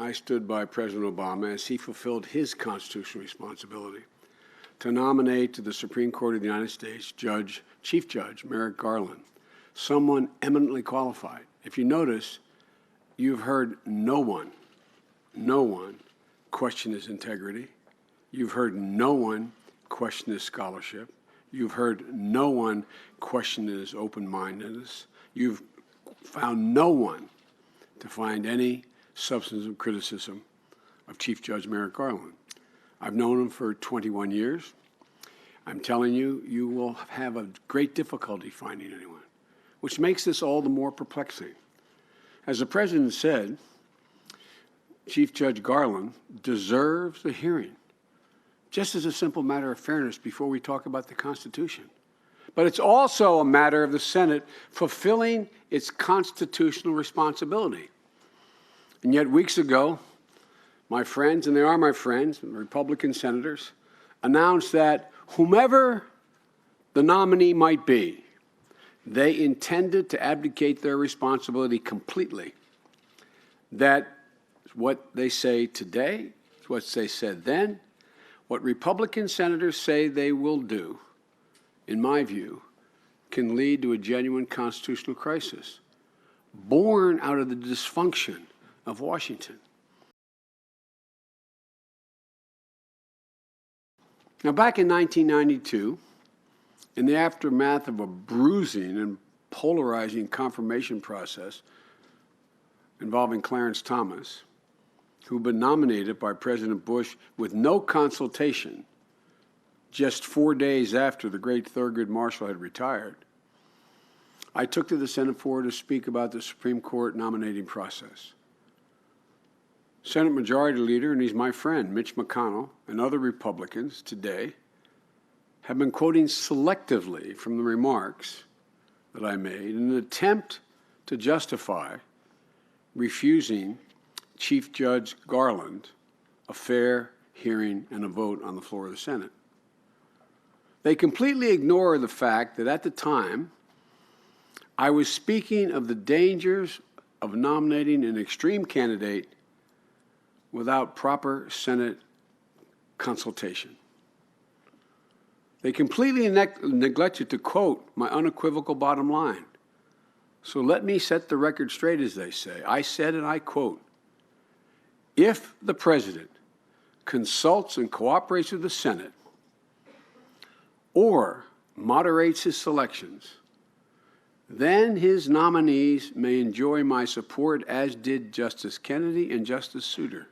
I stood by President Obama as he fulfilled his constitutional responsibility to nominate to the Supreme Court of the United States Chief Judge Merrick Garland, someone eminently qualified. If you notice, you've heard no one question his integrity. You've heard no one question his scholarship. You've heard no one question his open-mindedness. You've found no one to find any substantive criticism of Chief Judge Merrick Garland. I've known him for 21 years. I'm telling you, you will have a great difficulty finding anyone, which makes this all the more perplexing. As the President said, Chief Judge Garland deserves a hearing, just as a simple matter of fairness before we talk about the Constitution. But it's also a matter of the Senate fulfilling its constitutional responsibility. And yet weeks ago, my friends, and they are my friends, Republican senators, announced that whomever the nominee might be, they intended to abdicate their responsibility completely. That what they say today, what they said then, what Republican senators say they will do, in my view, can lead to a genuine constitutional crisis, born out of the dysfunction of Washington. Now, back in 1992, in the aftermath of a bruising and polarizing confirmation process involving Clarence Thomas, who had been nominated by President Bush with no consultation just 4 days after the great Thurgood Marshall had retired, I took to the Senate floor to speak about the Supreme Court nominating process. Senate Majority Leader, and he's my friend, Mitch McConnell, and other Republicans today have been quoting selectively from the remarks that I made in an attempt to justify refusing Chief Judge Garland a fair hearing and a vote on the floor of the Senate. They completely ignore the fact that at the time, I was speaking of the dangers of nominating an extreme candidate without proper Senate consultation. They completely neglected to quote my unequivocal bottom line. So let me set the record straight, as they say. I said, and I quote, if the President consults and cooperates with the Senate or moderates his selections, then his nominees may enjoy my support, as did Justice Kennedy and Justice Souter.